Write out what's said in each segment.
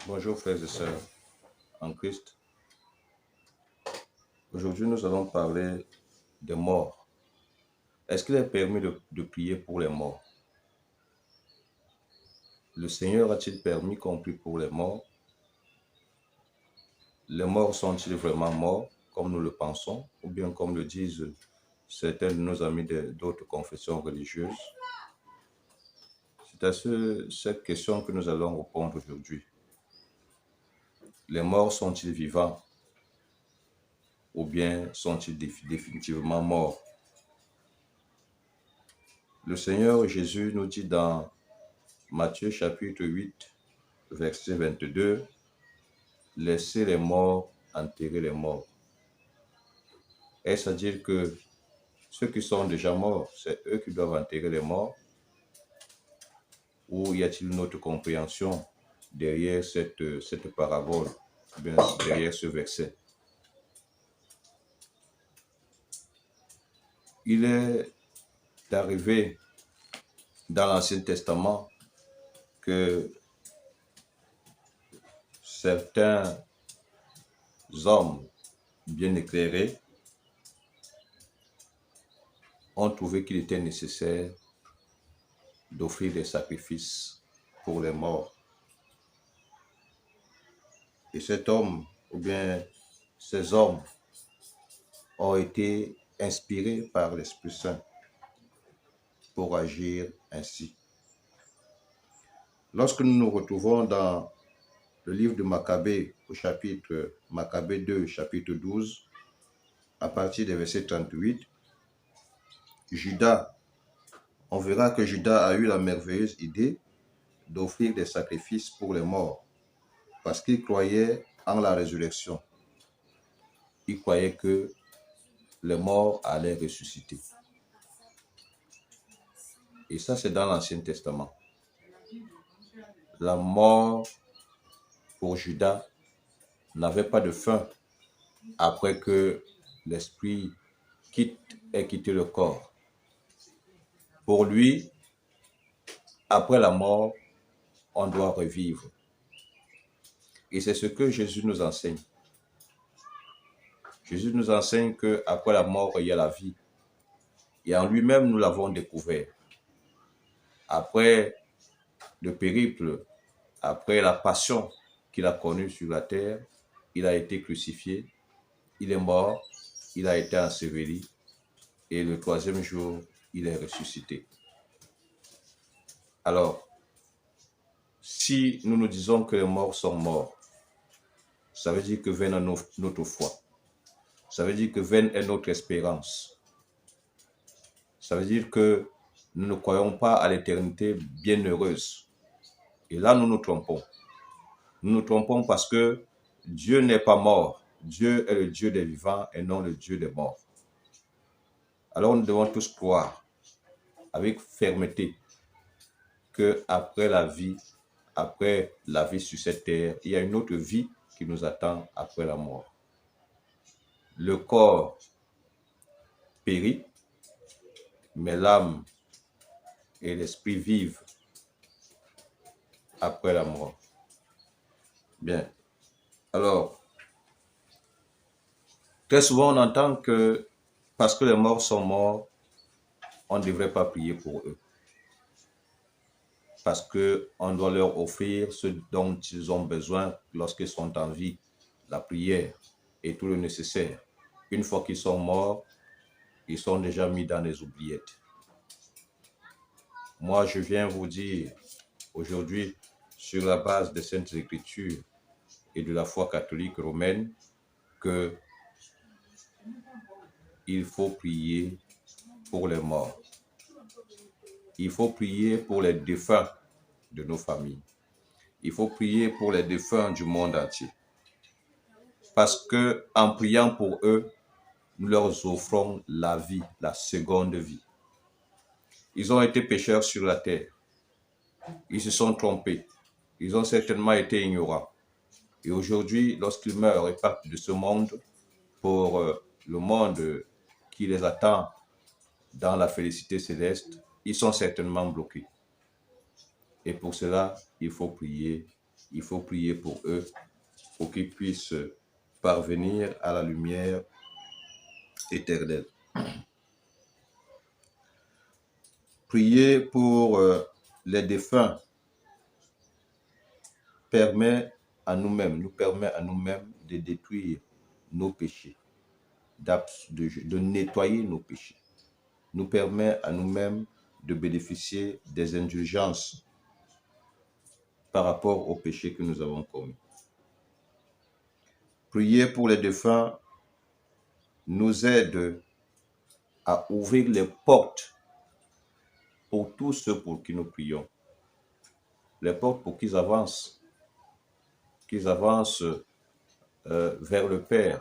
Bonjour frères et sœurs en Christ. Aujourd'hui, nous allons parler des morts. Est-ce qu'il est permis de prier pour les morts? Le Seigneur a-t-il permis qu'on prie pour les morts? Les morts sont-ils vraiment morts, comme nous le pensons, ou bien comme le disent certains de nos amis d'autres confessions religieuses? C'est à cette question que nous allons répondre aujourd'hui. Les morts sont-ils vivants, ou bien sont-ils définitivement morts? Le Seigneur Jésus nous dit dans Matthieu chapitre 8, verset 22, « Laissez les morts enterrer les morts ». Est-ce à dire que ceux qui sont déjà morts, c'est eux qui doivent enterrer les morts? Ou y a-t-il une autre compréhension derrière cette parabole, bien derrière ce verset? Il est arrivé dans l'Ancien Testament que certains hommes bien éclairés ont trouvé qu'il était nécessaire d'offrir des sacrifices pour les morts. Et cet homme, ou bien ces hommes, ont été inspirés par l'Esprit Saint pour agir ainsi. Lorsque nous nous retrouvons dans le livre de Maccabée, au chapitre Maccabée 2, chapitre 12, à partir du verset 38, on verra que Judas a eu la merveilleuse idée d'offrir des sacrifices pour les morts, parce qu'il croyait en la résurrection. Il croyait que les morts allaient ressusciter. Et ça, c'est dans l'Ancien Testament. La mort pour Judas n'avait pas de fin après que l'esprit ait quitté le corps. Pour lui, après la mort, on doit revivre. Et c'est ce que Jésus nous enseigne. Jésus nous enseigne qu'après la mort, il y a la vie. Et en lui-même, nous l'avons découvert. Après le périple, après la passion qu'il a connue sur la terre, il a été crucifié, il est mort, il a été enseveli, et le troisième jour, il est ressuscité. Alors, si nous nous disons que les morts sont morts, ça veut dire que vaine est notre foi. Ça veut dire que vaine est notre espérance. Ça veut dire que nous ne croyons pas à l'éternité bienheureuse. Et là, nous nous trompons. Nous nous trompons parce que Dieu n'est pas mort. Dieu est le Dieu des vivants et non le Dieu des morts. Alors, nous devons tous croire avec fermeté qu'après la vie sur cette terre, il y a une autre vie qui nous attend après la mort. Le corps périt, mais l'âme et l'esprit vivent après la mort. Bien. Alors, très souvent on entend que parce que les morts sont morts, on ne devrait pas prier pour eux. Parce qu'on doit leur offrir ce dont ils ont besoin lorsqu'ils sont en vie, la prière et tout le nécessaire. Une fois qu'ils sont morts, ils sont déjà mis dans les oubliettes. Moi, je viens vous dire aujourd'hui, sur la base des Saintes Écritures et de la foi catholique romaine, que il faut prier pour les morts. Il faut prier pour les défunts de nos familles. Il faut prier pour les défunts du monde entier. Parce que en priant pour eux, nous leur offrons la vie, la seconde vie. Ils ont été pécheurs sur la terre. Ils se sont trompés. Ils ont certainement été ignorants. Et aujourd'hui, lorsqu'ils meurent et partent de ce monde pour le monde qui les attend dans la félicité céleste, ils sont certainement bloqués. Et pour cela, il faut prier, il faut prier pour eux, pour qu'ils puissent parvenir à la lumière éternelle. Prier pour les défunts nous permet à nous-mêmes de détruire nos péchés, de nettoyer nos péchés, nous permet à nous-mêmes de bénéficier des indulgences par rapport aux péchés que nous avons commis. Prier pour les défunts nous aide à ouvrir les portes pour tous ceux pour qui nous prions. Les portes pour qu'ils avancent vers le Père.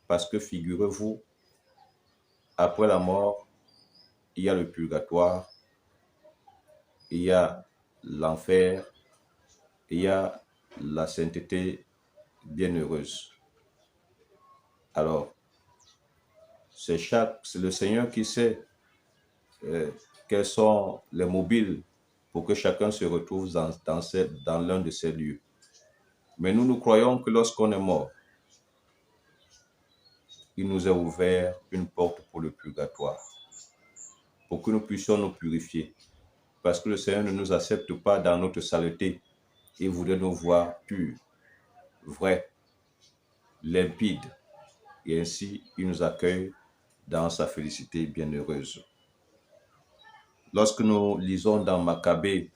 Parce que figurez-vous, après la mort, il y a le purgatoire, il y a l'enfer, il y a la sainteté bienheureuse. Alors, c'est le Seigneur qui sait quels sont les mobiles pour que chacun se retrouve dans l'un de ces lieux. Mais nous croyons que lorsqu'on est mort, il nous a ouvert une porte pour le purgatoire, pour que nous puissions nous purifier. Parce que le Seigneur ne nous accepte pas dans notre saleté. Il voudrait nous voir purs, vrais, limpides. Et ainsi, il nous accueille dans sa félicité bienheureuse. Lorsque nous lisons dans Maccabée,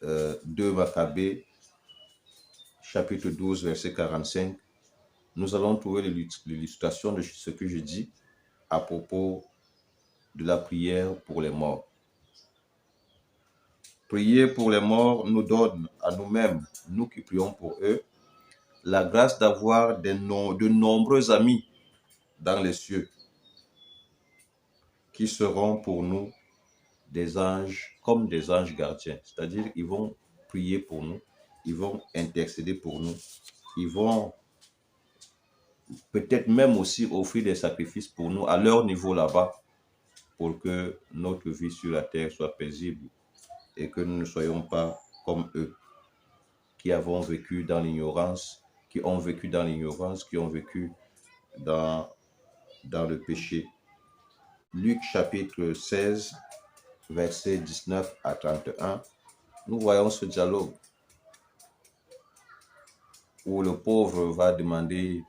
2 Maccabée, chapitre 12, verset 45, nous allons trouver l'illustration de ce que je dis à propos de la prière pour les morts. Prier pour les morts nous donne à nous-mêmes, nous qui prions pour eux, la grâce d'avoir de nombreux amis dans les cieux qui seront pour nous des anges, comme des anges gardiens. C'est-à-dire, ils vont prier pour nous, ils vont intercéder pour nous, ils vont peut-être même aussi offrir des sacrifices pour nous à leur niveau là-bas, pour que notre vie sur la terre soit paisible et que nous ne soyons pas comme eux, qui ont vécu dans l'ignorance, qui ont vécu dans le péché. Luc chapitre 16, versets 19 à 31, nous voyons ce dialogue où le pauvre va demander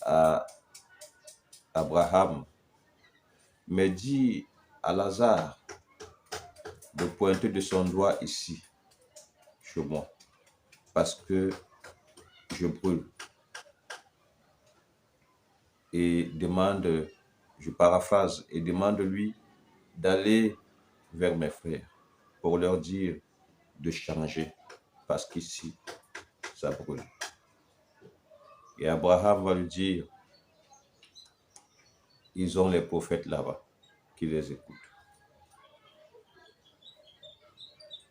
à Abraham, mais dit à Lazare de pointer de son doigt ici, chez moi, parce que je brûle. Et demande, je paraphrase, et demande-lui d'aller vers mes frères pour leur dire de changer, parce qu'ici, ça brûle. Et Abraham va lui dire, ils ont les prophètes là-bas qui les écoutent.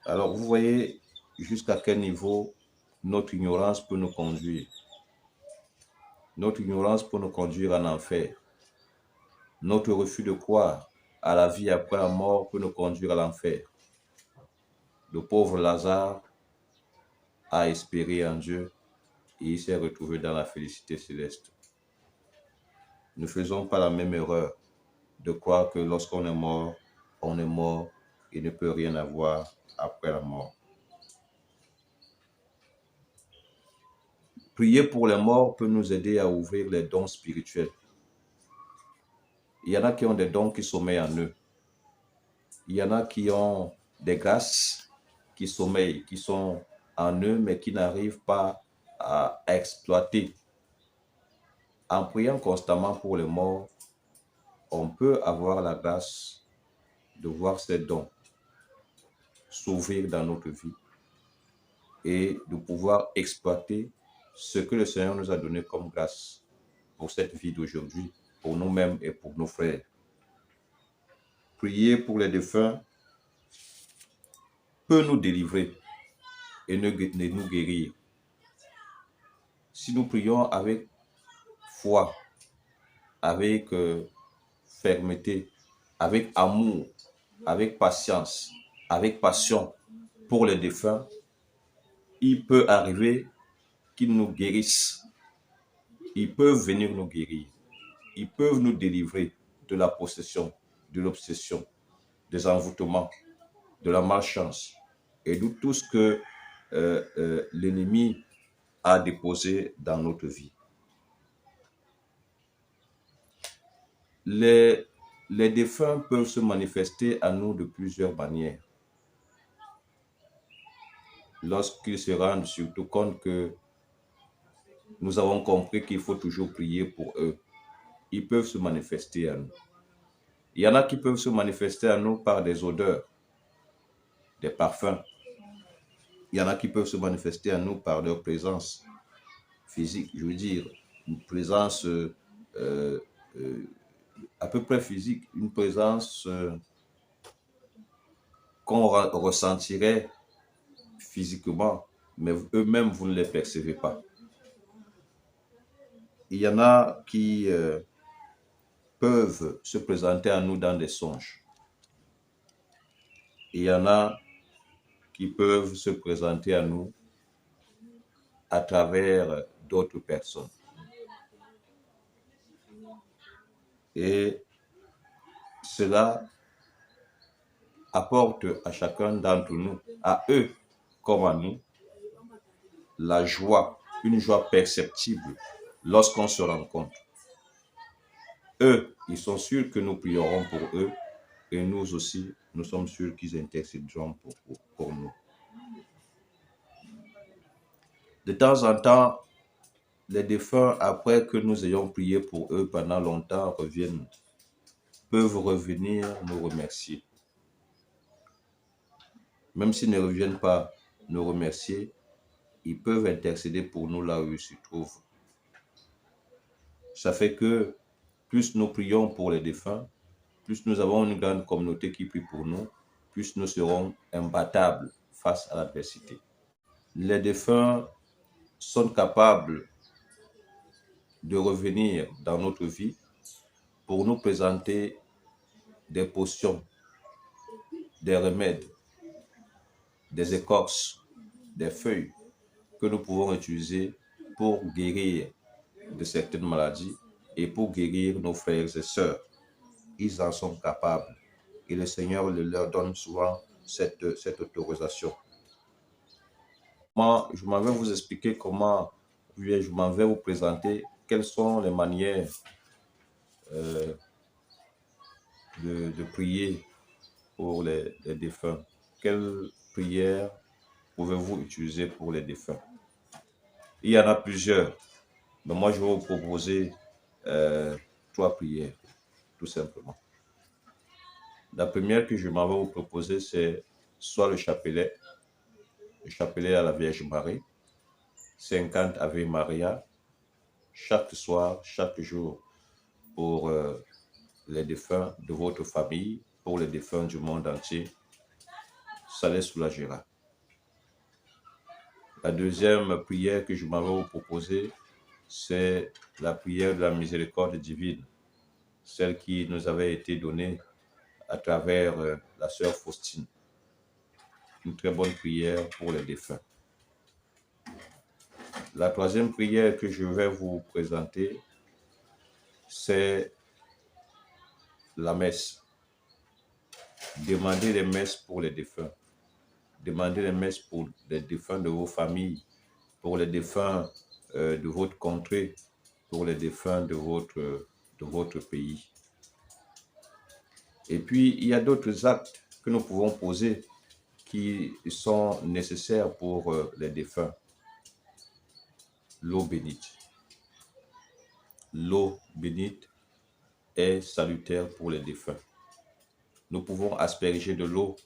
Alors, vous voyez jusqu'à quel niveau notre ignorance peut nous conduire. Notre ignorance peut nous conduire en enfer. Notre refus de croire à la vie après la mort peut nous conduire à l'enfer. Le pauvre Lazare a espéré en Dieu et il s'est retrouvé dans la félicité céleste. Ne faisons pas la même erreur de croire que lorsqu'on est mort, on est mort et ne peut rien avoir après la mort. Prier pour les morts peut nous aider à ouvrir les dons spirituels. Il y en a qui ont des dons qui sommeillent en eux. Il y en a qui ont des grâces qui sommeillent, qui sont en eux, mais qui n'arrivent pas à exploiter. En priant constamment pour les morts, on peut avoir la grâce de voir ces dons s'ouvrir dans notre vie et de pouvoir exploiter ce que le Seigneur nous a donné comme grâce pour cette vie d'aujourd'hui, pour nous-mêmes et pour nos frères. Prier pour les défunts peut nous délivrer et nous guérir. Si nous prions avec foi, avec fermeté, avec amour, avec patience, avec passion pour les défunts, il peut arriver qu'ils nous guérissent. Ils peuvent venir nous guérir. Ils peuvent nous délivrer de la possession, de l'obsession, des envoûtements, de la malchance et de tout ce que l'ennemi a déposé dans notre vie. Les défunts peuvent se manifester à nous de plusieurs manières. Lorsqu'ils se rendent surtout compte que nous avons compris qu'il faut toujours prier pour eux, ils peuvent se manifester à nous. Il y en a qui peuvent se manifester à nous par des odeurs, des parfums. Il y en a qui peuvent se manifester à nous par leur présence physique, je veux dire, une présence à peu près physique, une présence qu'on ressentirait physiquement, mais eux-mêmes, vous ne les percevez pas. Il y en a qui peuvent se présenter à nous dans des songes. Il y en a qui peuvent se présenter à nous à travers d'autres personnes. Et cela apporte à chacun d'entre nous, à eux comme à nous, la joie, une joie perceptible lorsqu'on se rencontre. Eux, ils sont sûrs que nous prierons pour eux et nous aussi, nous sommes sûrs qu'ils intercéderont pour nous. De temps en temps, les défunts, après que nous ayons prié pour eux pendant longtemps, peuvent revenir nous remercier. Même s'ils ne reviennent pas nous remercier, ils peuvent intercéder pour nous là où ils se trouvent. Ça fait que plus nous prions pour les défunts, plus nous avons une grande communauté qui prie pour nous, plus nous serons imbattables face à l'adversité. Les défunts sont capables de revenir dans notre vie pour nous présenter des potions, des remèdes, des écorces, des feuilles que nous pouvons utiliser pour guérir de certaines maladies et pour guérir nos frères et sœurs. Ils en sont capables et le Seigneur leur donne souvent cette autorisation. Moi, je m'en vais vous expliquer comment, je m'en vais vous présenter quelles sont les manières de prier pour les défunts. Quelles prières pouvez-vous utiliser pour les défunts? Il y en a plusieurs, mais moi je vais vous proposer 3 prières, tout simplement. La première que je m'en vais vous proposer, c'est soit le chapelet à la Vierge Marie, 50 Ave Maria, chaque soir, chaque jour, pour les défunts de votre famille, pour les défunts du monde entier. Ça les soulagera. La deuxième prière que je m'en vais vous proposer, c'est la prière de la miséricorde divine, celle qui nous avait été donnée à travers la sœur Faustine. Une très bonne prière pour les défunts. La troisième prière que je vais vous présenter, c'est la messe. Demandez les messes pour les défunts. Demandez les messes pour les défunts de vos familles, pour les défunts de votre contrée, pour les défunts de votre pays. Et puis, il y a d'autres actes que nous pouvons poser qui sont nécessaires pour les défunts. L'eau bénite. L'eau bénite est salutaire pour les défunts. Nous pouvons asperger de l'eau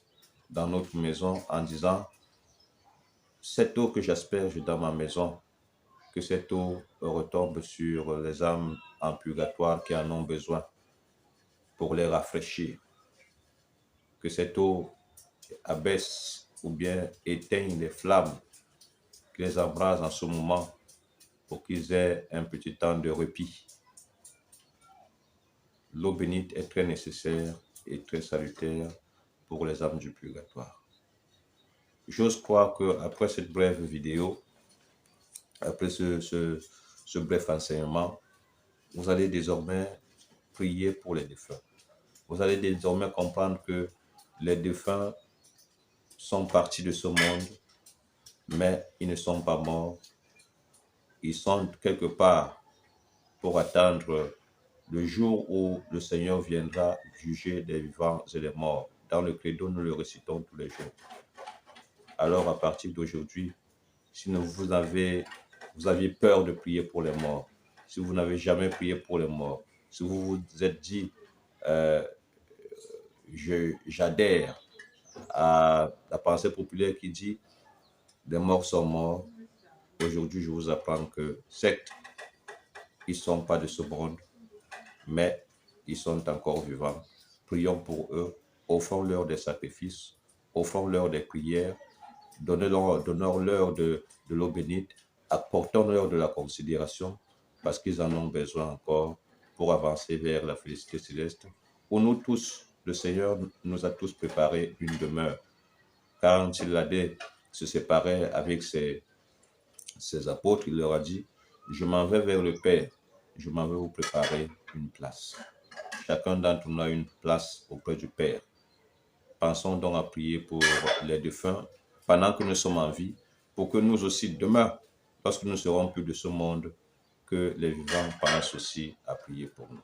dans notre maison en disant « Cette eau que j'asperge dans ma maison, que cette eau retombe sur les âmes en purgatoire qui en ont besoin pour les rafraîchir. Que cette eau abaisse ou bien éteigne les flammes qui les embrasent en ce moment pour qu'ils aient un petit temps de répit. » L'eau bénite est très nécessaire et très salutaire pour les âmes du purgatoire. j'ose croire qu'après cette brève vidéo, après ce bref enseignement, vous allez désormais prier pour les défunts. Vous allez désormais comprendre que les défunts sont partis de ce monde, mais ils ne sont pas morts. Ils sont quelque part pour attendre le jour où le Seigneur viendra juger les vivants et les morts. Dans le credo, nous le récitons tous les jours. Alors, à partir d'aujourd'hui, si vous aviez peur de prier pour les morts, si vous n'avez jamais prié pour les morts, si vous vous êtes dit, j'adhère à la pensée populaire qui dit, les morts sont morts, aujourd'hui, je vous apprends que certes, ils ne sont pas de ce monde, mais ils sont encore vivants. Prions pour eux, offrons-leur des sacrifices, offrons-leur des prières, donnons-leur de l'eau bénite, apportons-leur de la considération, parce qu'ils en ont besoin encore pour avancer vers la félicité céleste. Pour nous tous, le Seigneur nous a tous préparé une demeure. Quand il allait se séparer avec ses apôtres, il leur a dit, je m'en vais vers le Père, je m'en vais vous préparer une place. Chacun d'entre nous a une place auprès du Père. Pensons donc à prier pour les défunts pendant que nous sommes en vie, pour que nous aussi, demain, lorsque nous serons plus de ce monde, que les vivants pensent aussi à prier pour nous.